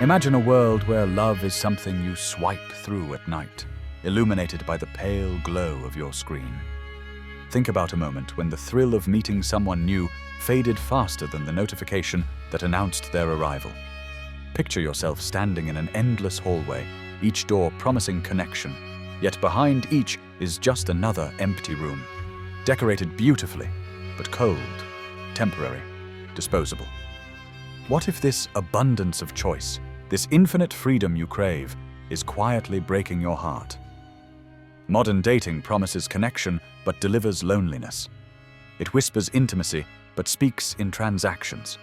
Imagine a world where love is something you swipe through at night, illuminated by the pale glow of your screen. Think about a moment when the thrill of meeting someone new faded faster than the notification that announced their arrival. Picture yourself standing in an endless hallway, each door promising connection, yet behind each is just another empty room, decorated beautifully, but cold, temporary, disposable. What if this abundance of choice, this infinite freedom you crave, is quietly breaking your heart? Modern dating promises connection but delivers loneliness. It whispers intimacy but speaks in transactions.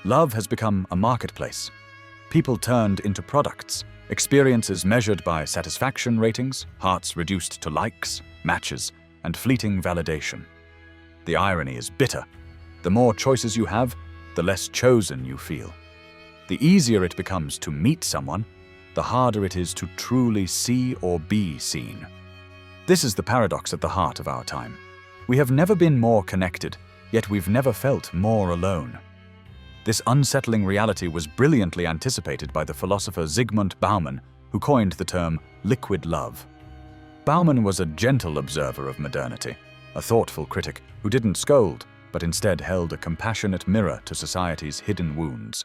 Love has become a marketplace. People turned into products, experiences measured by satisfaction ratings, hearts reduced to likes, matches, and fleeting validation. The irony is bitter. The more choices you have, the less chosen you feel. The easier it becomes to meet someone, the harder it is to truly see or be seen. This is the paradox at the heart of our time. We have never been more connected, yet we've never felt more alone. This unsettling reality was brilliantly anticipated by the philosopher Zygmunt Bauman, who coined the term liquid love. Bauman was a gentle observer of modernity, a thoughtful critic who didn't scold, but instead held a compassionate mirror to society's hidden wounds.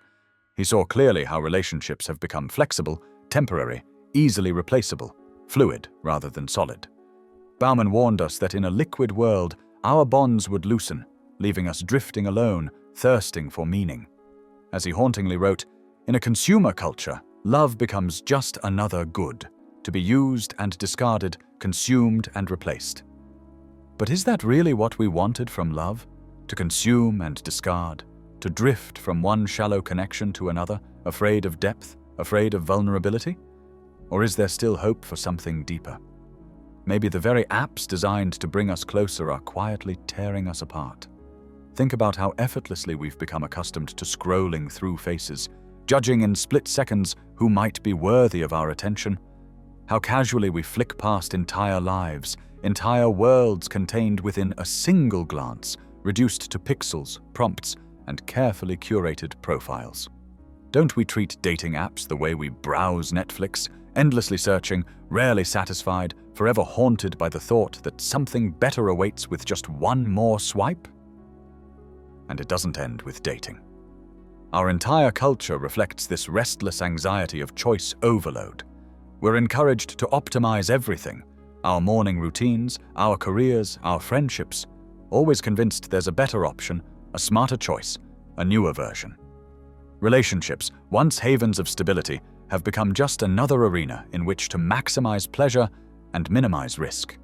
He saw clearly how relationships have become flexible, temporary, easily replaceable, fluid rather than solid. Bauman warned us that in a liquid world, our bonds would loosen, leaving us drifting alone, thirsting for meaning. As he hauntingly wrote, in a consumer culture, love becomes just another good, to be used and discarded, consumed and replaced. But is that really what we wanted from love? To consume and discard, to drift from one shallow connection to another, afraid of depth, afraid of vulnerability? Or is there still hope for something deeper? Maybe the very apps designed to bring us closer are quietly tearing us apart. Think about how effortlessly we've become accustomed to scrolling through faces, judging in split seconds who might be worthy of our attention. How casually we flick past entire lives, entire worlds contained within a single glance, reduced to pixels, prompts, and carefully curated profiles. Don't we treat dating apps the way we browse Netflix, endlessly searching, rarely satisfied, forever haunted by the thought that something better awaits with just one more swipe? And it doesn't end with dating. Our entire culture reflects this restless anxiety of choice overload. We're encouraged to optimize everything, our morning routines, our careers, our friendships, always convinced there's a better option, a smarter choice, a newer version. Relationships, once havens of stability, have become just another arena in which to maximize pleasure and minimize risk.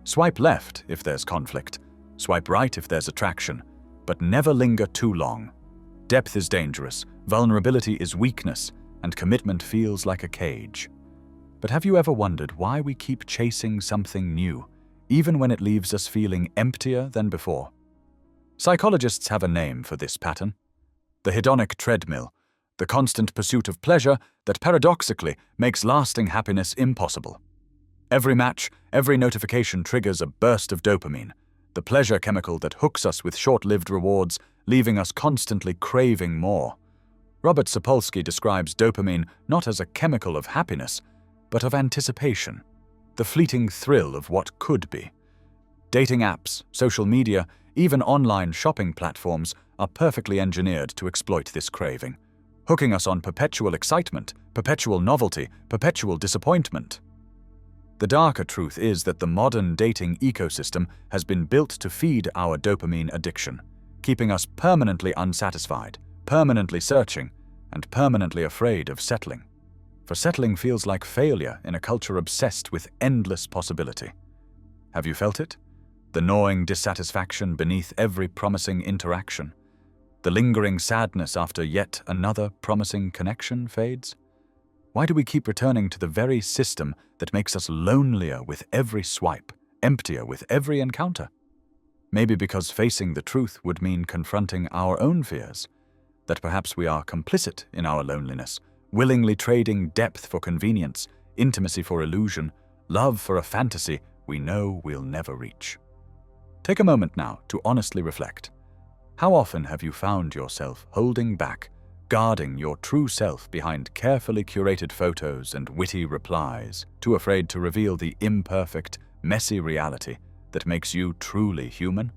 Swipe left if there's conflict, swipe right if there's attraction, but never linger too long. Depth is dangerous, vulnerability is weakness, and commitment feels like a cage. But have you ever wondered why we keep chasing something new, even when it leaves us feeling emptier than before? Psychologists have a name for this pattern: the hedonic treadmill, the constant pursuit of pleasure that paradoxically makes lasting happiness impossible. Every match, every notification triggers a burst of dopamine, the pleasure chemical that hooks us with short-lived rewards, leaving us constantly craving more. Robert Sapolsky describes dopamine not as a chemical of happiness, but of anticipation, the fleeting thrill of what could be. Dating apps, social media, even online shopping platforms are perfectly engineered to exploit this craving, hooking us on perpetual excitement, perpetual novelty, perpetual disappointment. The darker truth is that the modern dating ecosystem has been built to feed our dopamine addiction, keeping us permanently unsatisfied, permanently searching, and permanently afraid of settling. For settling feels like failure in a culture obsessed with endless possibility. Have you felt it? The gnawing dissatisfaction beneath every promising interaction? The lingering sadness after yet another promising connection fades? Why do we keep returning to the very system that makes us lonelier with every swipe, emptier with every encounter? Maybe because facing the truth would mean confronting our own fears, that perhaps we are complicit in our loneliness, willingly trading depth for convenience, intimacy for illusion, love for a fantasy we know we'll never reach. Take a moment now to honestly reflect. How often have you found yourself holding back, guarding your true self behind carefully curated photos and witty replies, too afraid to reveal the imperfect, messy reality that makes you truly human?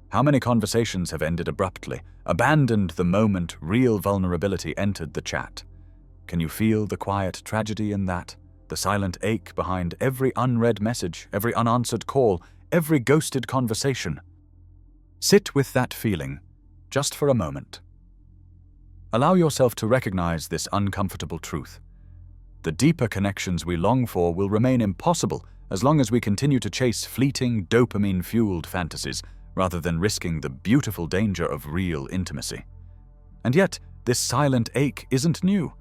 How many conversations have ended abruptly, abandoned the moment real vulnerability entered the chat? Can you feel the quiet tragedy in that? The silent ache behind every unread message, every unanswered call, every ghosted conversation? Sit with that feeling, just for a moment. Allow yourself to recognize this uncomfortable truth. The deeper connections we long for will remain impossible as long as we continue to chase fleeting, dopamine-fueled fantasies rather than risking the beautiful danger of real intimacy. And yet, this silent ache isn't new.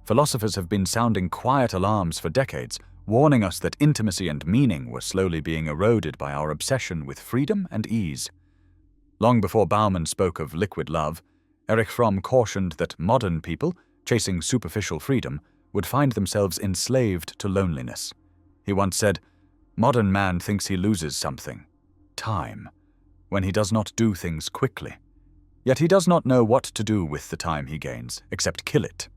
Philosophers have been sounding quiet alarms for decades, warning us that intimacy and meaning were slowly being eroded by our obsession with freedom and ease. Long before Bauman spoke of liquid love, Erich Fromm cautioned that modern people, chasing superficial freedom, would find themselves enslaved to loneliness. He once said, "Modern man thinks he loses something, time, when he does not do things quickly. Yet he does not know what to do with the time he gains, except kill it."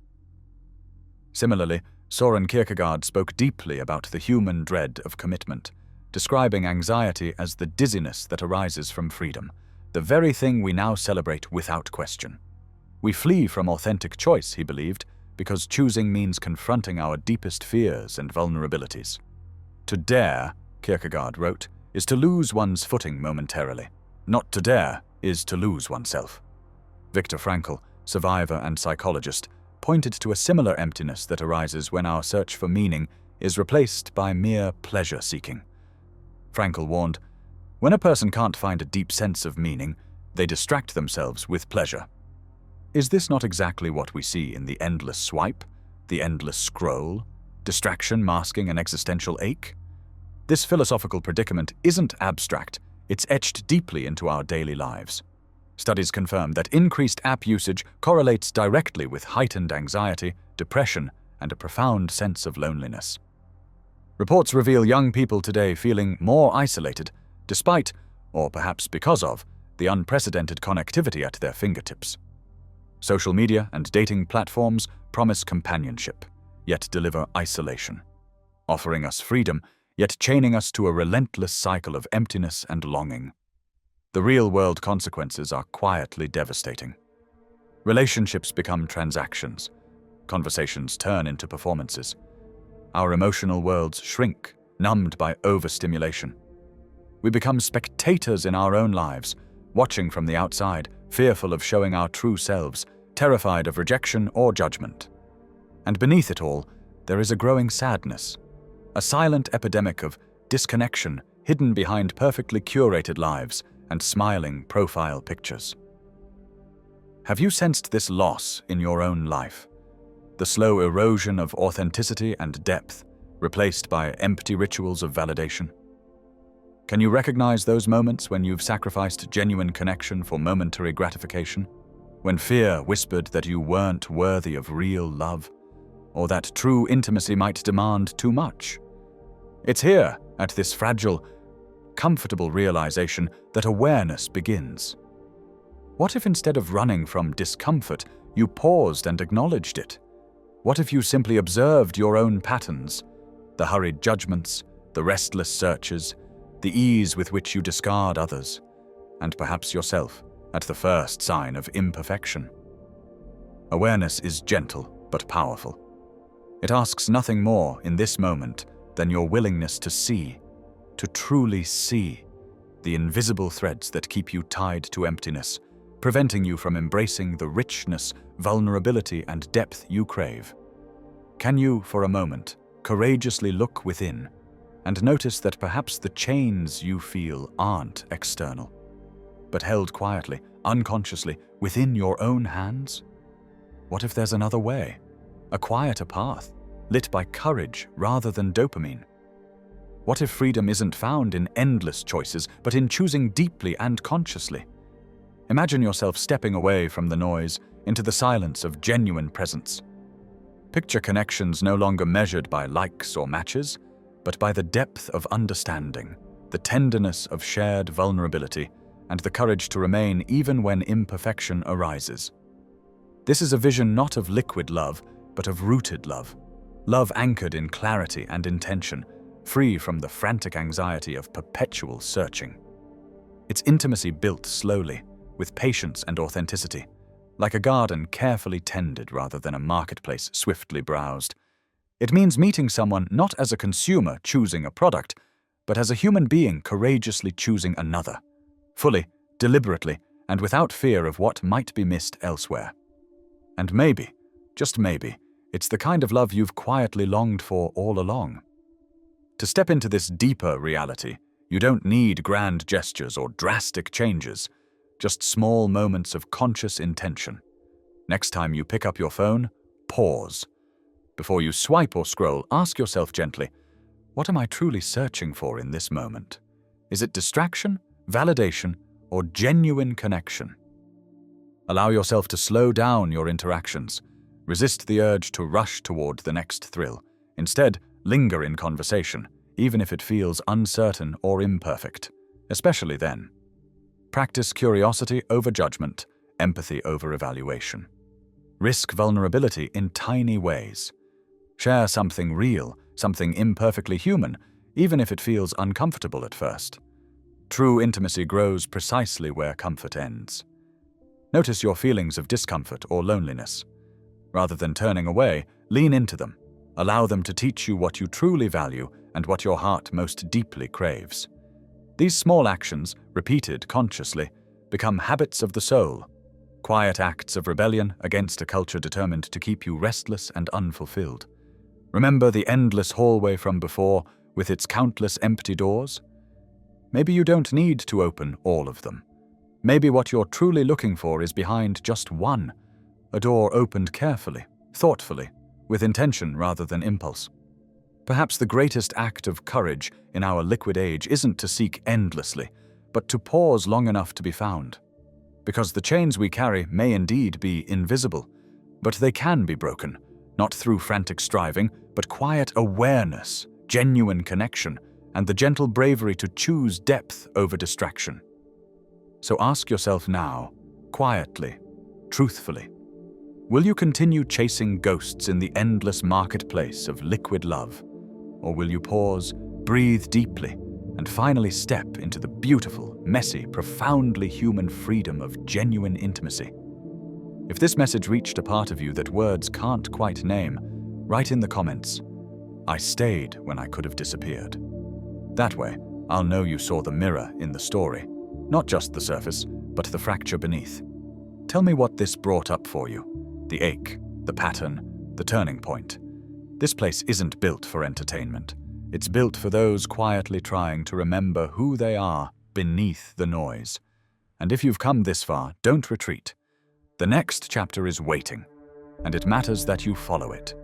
Similarly, Søren Kierkegaard spoke deeply about the human dread of commitment, describing anxiety as the dizziness that arises from freedom, the very thing we now celebrate without question. We flee from authentic choice, he believed, because choosing means confronting our deepest fears and vulnerabilities. To dare, Kierkegaard wrote, is to lose one's footing momentarily. Not to dare is to lose oneself. Viktor Frankl, survivor and psychologist, pointed to a similar emptiness that arises when our search for meaning is replaced by mere pleasure-seeking. Frankl warned, "When a person can't find a deep sense of meaning, they distract themselves with pleasure." Is this not exactly what we see in the endless swipe, the endless scroll, distraction masking an existential ache? This philosophical predicament isn't abstract, it's etched deeply into our daily lives. Studies confirm that increased app usage correlates directly with heightened anxiety, depression, and a profound sense of loneliness. Reports reveal young people today feeling more isolated, despite, or perhaps because of, the unprecedented connectivity at their fingertips. Social media and dating platforms promise companionship, yet deliver isolation, offering us freedom, yet chaining us to a relentless cycle of emptiness and longing. The real-world consequences are quietly devastating. Relationships become transactions. Conversations turn into performances. Our emotional worlds shrink, numbed by overstimulation. We become spectators in our own lives, watching from the outside, fearful of showing our true selves, terrified of rejection or judgment. And beneath it all, there is a growing sadness, a silent epidemic of disconnection hidden behind perfectly curated lives and smiling profile pictures. Have you sensed this loss in your own life? The slow erosion of authenticity and depth, replaced by empty rituals of validation? Can you recognize those moments when you've sacrificed genuine connection for momentary gratification? When fear whispered that you weren't worthy of real love, or that true intimacy might demand too much? It's here, at this fragile, comfortable realization, that awareness begins. What if instead of running from discomfort, you paused and acknowledged it? What if you simply observed your own patterns, the hurried judgments, the restless searches, the ease with which you discard others, and perhaps yourself, at the first sign of imperfection? Awareness is gentle but powerful. It asks nothing more in this moment than your willingness to see, to truly see, the invisible threads that keep you tied to emptiness, preventing you from embracing the richness, vulnerability, and depth you crave. Can you, for a moment, courageously look within and notice that perhaps the chains you feel aren't external, but held quietly, unconsciously, within your own hands? What if there's another way, a quieter path, lit by courage rather than dopamine? What if freedom isn't found in endless choices, but in choosing deeply and consciously? Imagine yourself stepping away from the noise into the silence of genuine presence. Picture connections no longer measured by likes or matches, but by the depth of understanding, the tenderness of shared vulnerability, and the courage to remain even when imperfection arises. This is a vision not of liquid love, but of rooted love. Love anchored in clarity and intention, free from the frantic anxiety of perpetual searching. It's intimacy built slowly, with patience and authenticity, like a garden carefully tended rather than a marketplace swiftly browsed. It means meeting someone not as a consumer choosing a product, but as a human being courageously choosing another, fully, deliberately, and without fear of what might be missed elsewhere. And maybe, just maybe, it's the kind of love you've quietly longed for all along. To step into this deeper reality, you don't need grand gestures or drastic changes, just small moments of conscious intention. Next time you pick up your phone, pause. Before you swipe or scroll, ask yourself gently, what am I truly searching for in this moment? Is it distraction, validation, or genuine connection? Allow yourself to slow down your interactions. Resist the urge to rush toward the next thrill. Instead, linger in conversation, even if it feels uncertain or imperfect, especially then. Practice curiosity over judgment, empathy over evaluation. Risk vulnerability in tiny ways. Share something real, something imperfectly human, even if it feels uncomfortable at first. True intimacy grows precisely where comfort ends. Notice your feelings of discomfort or loneliness. Rather than turning away, lean into them. Allow them to teach you what you truly value and what your heart most deeply craves. These small actions, repeated consciously, become habits of the soul, quiet acts of rebellion against a culture determined to keep you restless and unfulfilled. Remember the endless hallway from before, with its countless empty doors? Maybe you don't need to open all of them. Maybe what you're truly looking for is behind just one, a door opened carefully, thoughtfully, with intention rather than impulse. Perhaps the greatest act of courage in our liquid age isn't to seek endlessly, but to pause long enough to be found. Because the chains we carry may indeed be invisible, but they can be broken, not through frantic striving, but quiet awareness, genuine connection, and the gentle bravery to choose depth over distraction. So ask yourself now, quietly, truthfully, will you continue chasing ghosts in the endless marketplace of liquid love? Or will you pause, breathe deeply, and finally step into the beautiful, messy, profoundly human freedom of genuine intimacy? If this message reached a part of you that words can't quite name, write in the comments, I stayed when I could have disappeared. That way, I'll know you saw the mirror in the story, not just the surface, but the fracture beneath. Tell me what this brought up for you, the ache, the pattern, the turning point. This place isn't built for entertainment. It's built for those quietly trying to remember who they are beneath the noise. And if you've come this far, don't retreat. The next chapter is waiting, and it matters that you follow it.